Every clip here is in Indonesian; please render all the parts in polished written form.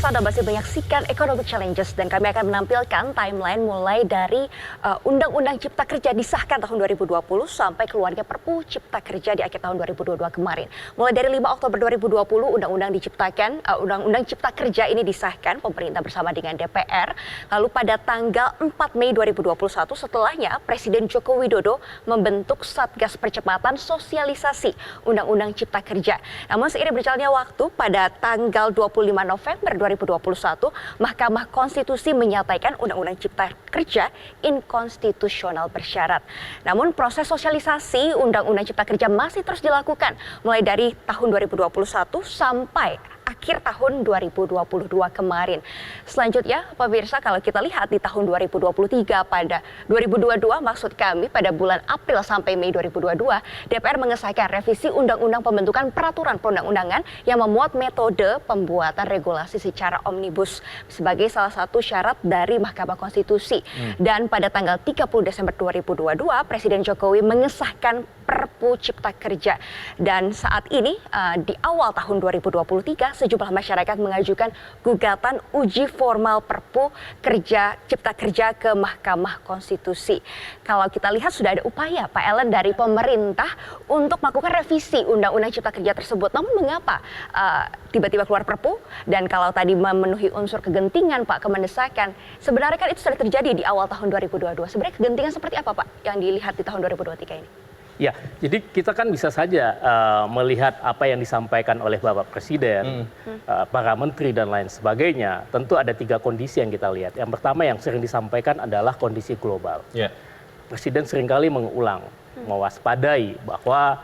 Pemirsa, Anda masih menyaksikan Economic Challenges dan kami akan menampilkan timeline mulai dari Undang-Undang Cipta Kerja disahkan tahun 2020 sampai keluarnya Perpu Cipta Kerja di akhir tahun 2022 kemarin. Mulai dari 5 Oktober 2020 Undang-Undang Cipta Kerja ini disahkan pemerintah bersama dengan DPR. Lalu pada tanggal 4 Mei 2021 setelahnya Presiden Joko Widodo membentuk Satgas Percepatan Sosialisasi Undang-Undang Cipta Kerja. Namun seiring berjalannya waktu pada tanggal 25 November 2021, Mahkamah Konstitusi menyatakan Undang-Undang Cipta Kerja inkonstitusional bersyarat. Namun proses sosialisasi Undang-Undang Cipta Kerja masih terus dilakukan mulai dari tahun 2021 sampai akhir tahun 2022 kemarin. Selanjutnya, pemirsa, kalau kita lihat di tahun 2023 pada 2022, maksud kami pada bulan April sampai Mei 2022, DPR mengesahkan revisi Undang-Undang Pembentukan Peraturan Perundang-undangan yang memuat metode pembuatan regulasi secara omnibus sebagai salah satu syarat dari Mahkamah Konstitusi. Dan pada tanggal 30 Desember 2022, Presiden Jokowi mengesahkan Perpu Cipta Kerja. Dan saat ini di awal tahun 2023 sejumlah masyarakat mengajukan gugatan uji formal Perpu Cipta Kerja ke Mahkamah Konstitusi. Kalau kita lihat sudah ada upaya Pak Ellen dari pemerintah untuk melakukan revisi Undang-Undang Cipta Kerja tersebut. Namun mengapa tiba-tiba keluar Perpu? Dan kalau tadi memenuhi unsur kegentingan Pak, kemendesakan, sebenarnya kan itu sudah terjadi di awal tahun 2022. Sebenarnya kegentingan seperti apa Pak yang dilihat di tahun 2023 ini? Ya, jadi kita kan bisa saja melihat apa yang disampaikan oleh Bapak Presiden, para menteri dan lain sebagainya. Tentu ada 3 kondisi yang kita lihat. Yang pertama yang sering disampaikan adalah kondisi global. Presiden seringkali mengulang, mewaspadai bahwa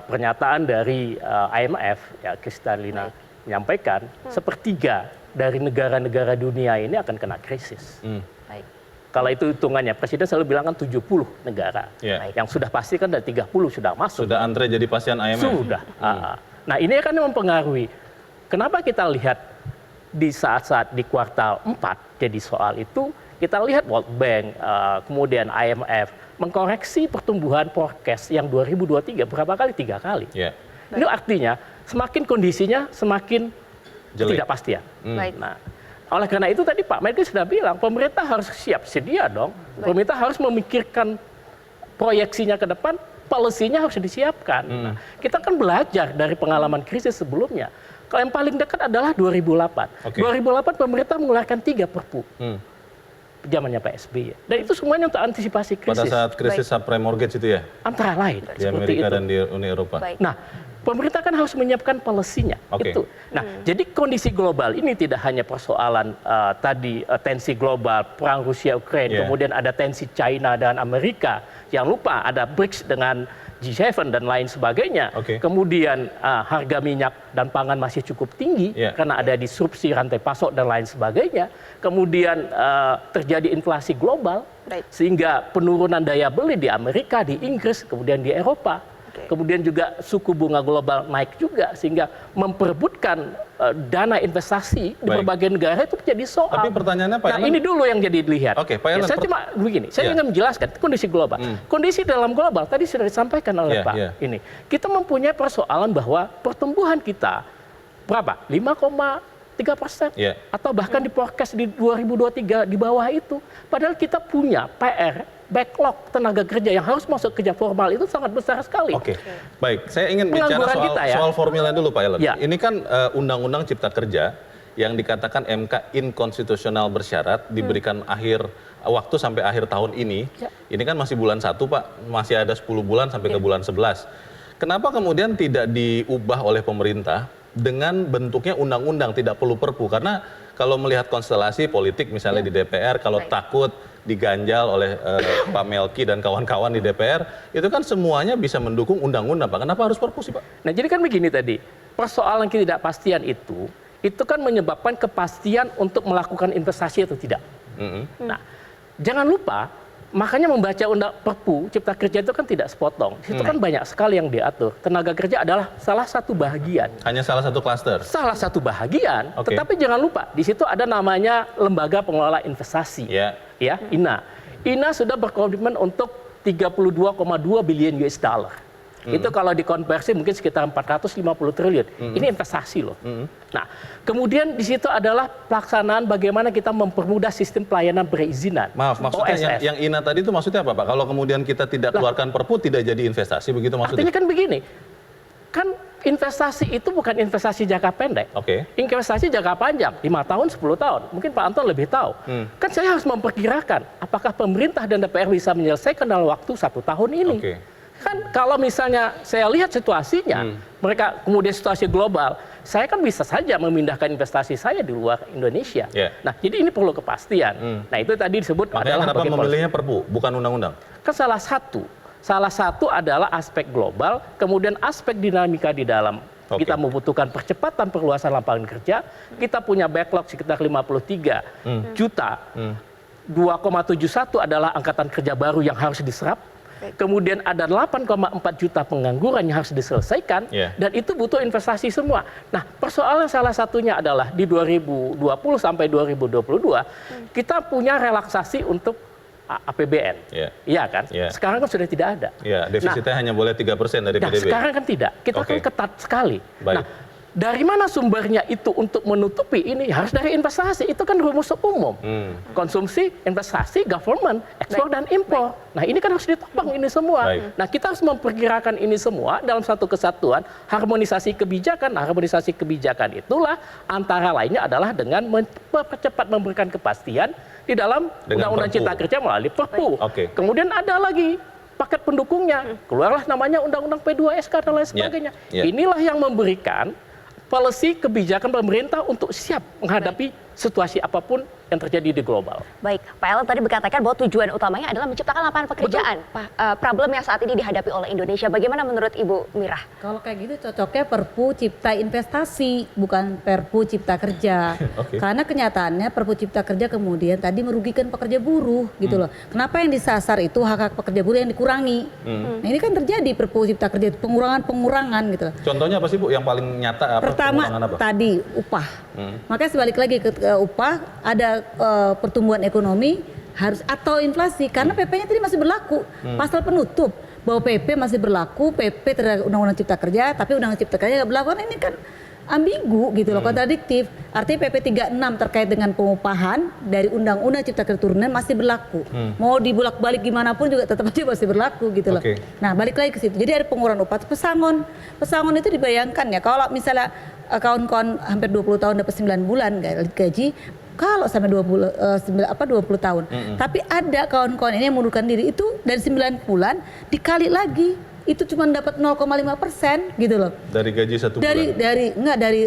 pernyataan dari IMF, ya Kristalina menyampaikan, sepertiga dari negara-negara dunia ini akan kena krisis. Kalau itu hitungannya, Presiden selalu bilang kan 70 negara. Yang sudah pasti kan dari 30 sudah masuk. Sudah antre jadi pasien IMF. Sudah. Nah ini kan mempengaruhi. Kenapa kita lihat di saat-saat di kuartal 4 jadi soal itu, kita lihat World Bank, kemudian IMF, mengkoreksi pertumbuhan forecast yang 2023 berapa kali? 3 kali. Ini artinya semakin kondisinya semakin ketidakpastian. Nah, oleh karena itu tadi Pak Menteri sudah bilang, pemerintah harus siap sedia dong. Pemerintah harus memikirkan proyeksinya ke depan, policy-nya harus disiapkan. Nah, kita kan belajar dari pengalaman krisis sebelumnya. Kalau yang paling dekat adalah 2008. 2008 pemerintah mengeluarkan 3 perpu. Zamannya Pak SBY. Dan itu semuanya untuk antisipasi krisis. Pada saat krisis subprime mortgage itu ya? Antara lain. Di Amerika dan di Uni Eropa. Nah, pemerintah kan harus menyiapkan policy-nya. Itu. Nah, jadi kondisi global ini tidak hanya persoalan tadi tensi global, perang Rusia-Ukraina, kemudian ada tensi China dan Amerika. Jangan lupa ada BRICS dengan G7 dan lain sebagainya. Kemudian harga minyak dan pangan masih cukup tinggi karena ada disrupsi rantai pasok dan lain sebagainya. Kemudian terjadi inflasi global sehingga penurunan daya beli di Amerika, di Inggris, kemudian di Eropa. Kemudian juga suku bunga global naik juga sehingga memperebutkan dana investasi di berbagai negara itu menjadi soal. Tapi pertanyaannya Pak ini dulu yang jadi dilihat. Saya cuma begini, saya ingin menjelaskan kondisi global. Kondisi dalam global tadi sudah disampaikan oleh Pak. Ini kita mempunyai persoalan bahwa pertumbuhan kita berapa? 5,3%. Atau bahkan di forecast di 2023 di bawah itu. Padahal kita punya PR, backlog tenaga kerja yang harus masuk kerja formal itu sangat besar sekali. Baik, saya ingin bicara soal formilnya dulu Pak Ellen. Ini kan Undang-Undang Cipta Kerja yang dikatakan MK inkonstitusional bersyarat, diberikan waktu sampai akhir tahun ini. Ini kan masih bulan 1 Pak, masih ada 10 bulan sampai ke bulan 11. Kenapa kemudian tidak diubah oleh pemerintah dengan bentuknya undang-undang, tidak perlu perpu? Karena kalau melihat konstelasi politik misalnya di DPR, kalau takut diganjal oleh Pak Melki dan kawan-kawan di DPR, itu kan semuanya bisa mendukung undang-undang Pak. Kenapa harus perpu sih Pak? Nah jadi kan begini tadi, persoalan ketidakpastian itu kan menyebabkan kepastian untuk melakukan investasi atau tidak. Nah jangan lupa, makanya membaca Perpu Cipta Kerja itu kan tidak sepotong. Itu kan banyak sekali yang diatur. Tenaga kerja adalah salah satu bahagian. Hanya salah satu klaster? Salah satu bahagian. Tetapi jangan lupa, di situ ada namanya Lembaga Pengelola Investasi. INA. INA sudah berkomitmen untuk 32,2 billion US dollar. Itu kalau dikonversi mungkin sekitar 450 triliun. Ini investasi loh. Nah, kemudian di situ adalah pelaksanaan bagaimana kita mempermudah sistem pelayanan perizinan. Maaf, maksudnya yang Ina tadi itu maksudnya apa Pak? Kalau kemudian kita tidak keluarkan Perpu tidak jadi investasi, begitu maksudnya? Artinya kan begini, kan investasi itu bukan investasi jangka pendek. Investasi jangka panjang, 5 tahun, 10 tahun. Mungkin Pak Anton lebih tahu. Kan saya harus memperkirakan apakah pemerintah dan DPR bisa menyelesaikan dalam waktu 1 tahun ini. Kan kalau misalnya saya lihat situasinya, mereka kemudian situasi global, saya kan bisa saja memindahkan investasi saya di luar Indonesia. Nah, jadi ini perlu kepastian. Nah, itu tadi disebut adalah kenapa memilihnya Perpu, bukan undang-undang? Kan salah satu adalah aspek global, kemudian aspek dinamika di dalam. Kita membutuhkan percepatan perluasan lapangan kerja, kita punya backlog sekitar 53 juta, 2,71 adalah angkatan kerja baru yang harus diserap. Kemudian ada 8,4 juta pengangguran yang harus diselesaikan, dan itu butuh investasi semua. Nah, persoalan salah satunya adalah di 2020 sampai 2022 kita punya relaksasi untuk APBN, iya kan? Sekarang kan sudah tidak ada. Defisitnya hanya boleh 3% dari PDB. Sekarang kan tidak, kita kan ketat sekali. Nah, dari mana sumbernya itu untuk menutupi ini? Harus dari investasi. Itu kan rumus umum. Konsumsi, investasi, government, ekspor dan impor. Nah, ini kan harus ditopang ini semua. Nah, kita harus memperkirakan ini semua dalam satu kesatuan, harmonisasi kebijakan. Nah, harmonisasi kebijakan itulah antara lainnya adalah dengan mempercepat memberikan kepastian di dalam Undang-Undang Cipta Kerja melalui Perpu. Kemudian ada lagi paket pendukungnya. Keluarlah namanya Undang-Undang P2SK dan lain sebagainya. Inilah yang memberikan policy kebijakan pemerintah untuk siap menghadapi situasi apapun yang terjadi di global. Baik, Pak Ellen tadi berkatakan bahwa tujuan utamanya adalah menciptakan lapangan pekerjaan. Problem yang saat ini dihadapi oleh Indonesia, bagaimana menurut Ibu Mirah? Kalau kayak gitu cocoknya Perpu Cipta Investasi, bukan Perpu Cipta Kerja. Karena kenyataannya Perpu Cipta Kerja kemudian tadi merugikan pekerja buruh gitu loh. Kenapa yang disasar itu hak-hak pekerja buruh yang dikurangi? Nah, ini kan terjadi Perpu Cipta Kerja, pengurangan gitu loh. Contohnya apa sih Bu yang paling nyata? Pertama tadi upah. Makanya sebalik lagi ke upah, ada pertumbuhan ekonomi harus atau inflasi, karena PP-nya tadi masih berlaku. Pasal penutup bahwa PP masih berlaku, PP terhadap Undang-Undang Cipta Kerja, tapi Undang-Undang Cipta Kerja nggak berlaku. Ini kan ambigu gitu loh, kontradiktif. Artinya PP 36 terkait dengan pengupahan dari Undang-Undang Cipta Kerja turunan masih berlaku. Mau dibulak-balik gimana pun juga tetap aja masih berlaku gitu loh. Nah, balik lagi ke situ. Jadi ada pengurangan upah. Pesangon itu dibayangkan ya, kalau misalnya kawan-kawan hampir 20 tahun dapat 9 bulan gaji, kalau sampai 20 tahun. Tapi ada kawan-kawan ini yang mundurkan diri itu dari 9 bulan dikali lagi itu cuma dapat 0,5% gitu loh. Dari gaji 1 bulan? Dari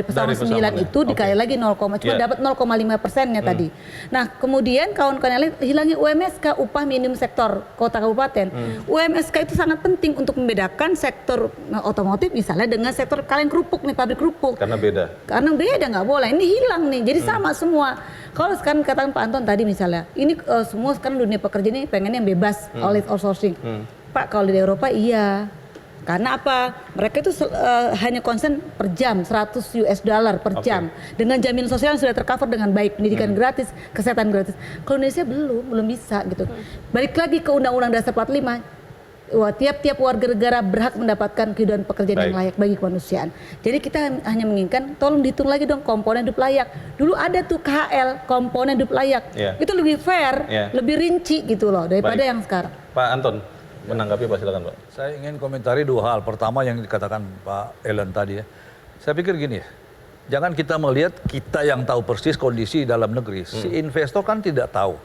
pesangon 9 itu dikali lagi 0, cuma dapat 0,5%-nya tadi. Nah, kemudian kawan-kawan yang lain hilangi UMSK, upah minimum sektor kota kabupaten. UMSK itu sangat penting untuk membedakan sektor otomotif misalnya dengan sektor kaleng kerupuk nih, pabrik kerupuk. Karena beda nggak boleh. Ini hilang nih. Jadi sama semua. Kalau sekarang katakan Pak Anton tadi misalnya, ini semua sekarang dunia pekerja ini pengen yang bebas oleh outsourcing. Pak, kalau di Eropa iya. Karena apa? Mereka itu hanya concern per jam, $100 per jam. Dengan jaminan sosial yang sudah tercover dengan baik, pendidikan gratis, kesehatan gratis. Kalau Indonesia belum bisa gitu. Balik lagi ke Undang-Undang Dasar 45. Tiap-tiap warga negara berhak mendapatkan kehidupan pekerjaan yang layak bagi kemanusiaan. Jadi kita hanya menginginkan, tolong dihitung lagi dong komponen hidup layak. Dulu ada tuh KHL, komponen hidup layak. Itu lebih fair, lebih rinci gitu loh daripada yang sekarang. Pak Anton, menanggapi Pak, silakan Pak. Saya ingin komentari 2 hal. Pertama yang dikatakan Pak Ellen tadi ya. Saya pikir gini ya, jangan kita melihat kita yang tahu persis kondisi dalam negeri. Si investor kan tidak tahu.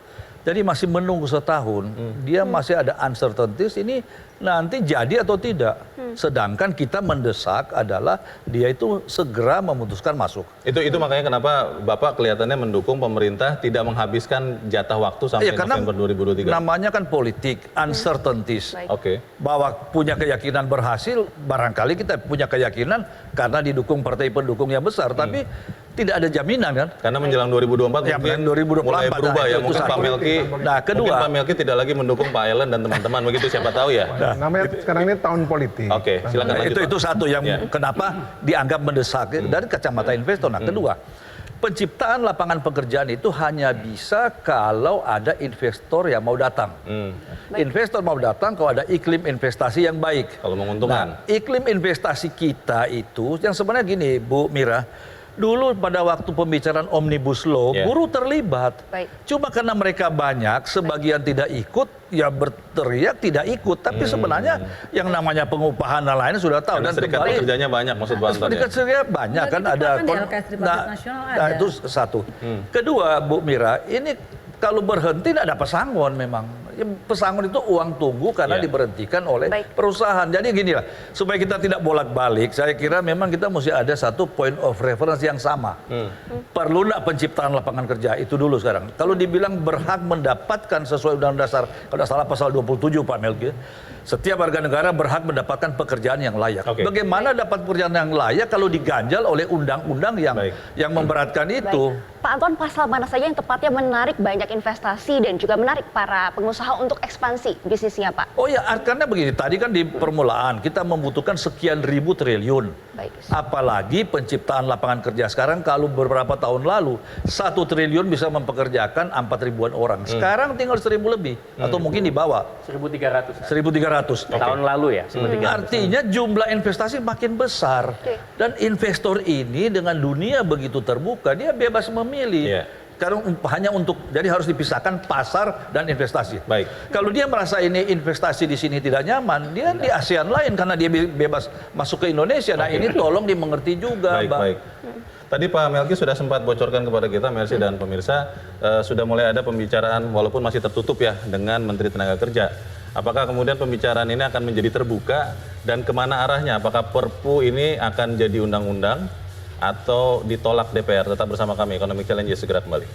Jadi masih menunggu setahun, dia masih ada uncertainties ini nanti jadi atau tidak. Sedangkan kita mendesak adalah dia itu segera memutuskan masuk. Itu makanya kenapa Bapak kelihatannya mendukung pemerintah tidak menghabiskan jatah waktu sampai November 2023. Namanya kan politik, uncertainties. Bahwa punya keyakinan berhasil, barangkali kita punya keyakinan karena didukung partai pendukung yang besar, tapi tidak ada jaminan kan? Karena menjelang 2024 ya, mungkin 2024 mulai berubah ya. Mungkin Pak Melki, kedua, mungkin Pak Melki tidak lagi mendukung Pak Ellen dan teman-teman begitu, siapa tahu ya. Namanya sekarang ini tahun politik. Silakan lanjut. Itu satu yang kenapa dianggap mendesak dari kacamata investor. Nah, kedua, penciptaan lapangan pekerjaan itu hanya bisa kalau ada investor yang mau datang. Investor mau datang kalau ada iklim investasi yang baik. Kalau menguntungkan. Nah, iklim investasi kita itu yang sebenarnya gini, Bu Mira. Dulu pada waktu pembicaraan Omnibus Law, buruh terlibat. Cuma karena mereka banyak, sebagian tidak ikut, ya berteriak tidak ikut. Tapi sebenarnya yang namanya pengupahan dan lain sudah tahu. Karena Dan serikat kembali, pekerjanya banyak maksud Pak Anton ya? serikat kerja banyak kan ada. Nah, itu satu. Kedua, Bu Mira, ini kalau berhenti tidak ada pesangon memang. Ya, pesangon itu uang tunggu karena diberhentikan oleh perusahaan. Jadi gini lah, supaya kita tidak bolak-balik, saya kira memang kita mesti ada satu point of reference yang sama. Perlu nggak penciptaan lapangan kerja? Itu dulu sekarang. Kalau dibilang berhak mendapatkan sesuai Undang-Undang Dasar, kalau tidak salah pasal 27 Pak Melki, setiap warga negara berhak mendapatkan pekerjaan yang layak. Bagaimana dapat pekerjaan yang layak kalau diganjal oleh undang-undang yang memberatkan itu? Pak Anton, pasal mana saja yang tepatnya menarik banyak investasi dan juga menarik para pengusaha untuk ekspansi bisnisnya, Pak? Oh ya, karena begini, tadi kan di permulaan kita membutuhkan sekian ribu triliun. Apalagi penciptaan lapangan kerja sekarang, kalau beberapa tahun lalu 1 triliun bisa mempekerjakan 4.000-an orang. Sekarang tinggal 1.000 lebih atau mungkin di bawah 1.300. 1.300 tahun lalu ya. 1.300. Artinya jumlah investasi makin besar dan investor ini dengan dunia begitu terbuka, dia bebas memilih. Karena hanya untuk, jadi harus dipisahkan pasar dan investasi. Kalau dia merasa ini investasi di sini tidak nyaman, dia di ASEAN lain karena dia bebas masuk ke Indonesia. Nah ini tolong dimengerti juga, Bang. Tadi Pak Melki sudah sempat bocorkan kepada kita, Mercy dan pemirsa, sudah mulai ada pembicaraan walaupun masih tertutup ya dengan Menteri Tenaga Kerja. Apakah kemudian pembicaraan ini akan menjadi terbuka dan kemana arahnya? Apakah Perpu ini akan jadi undang-undang atau ditolak DPR? Tetap bersama kami, Economic Challenge segera kembali.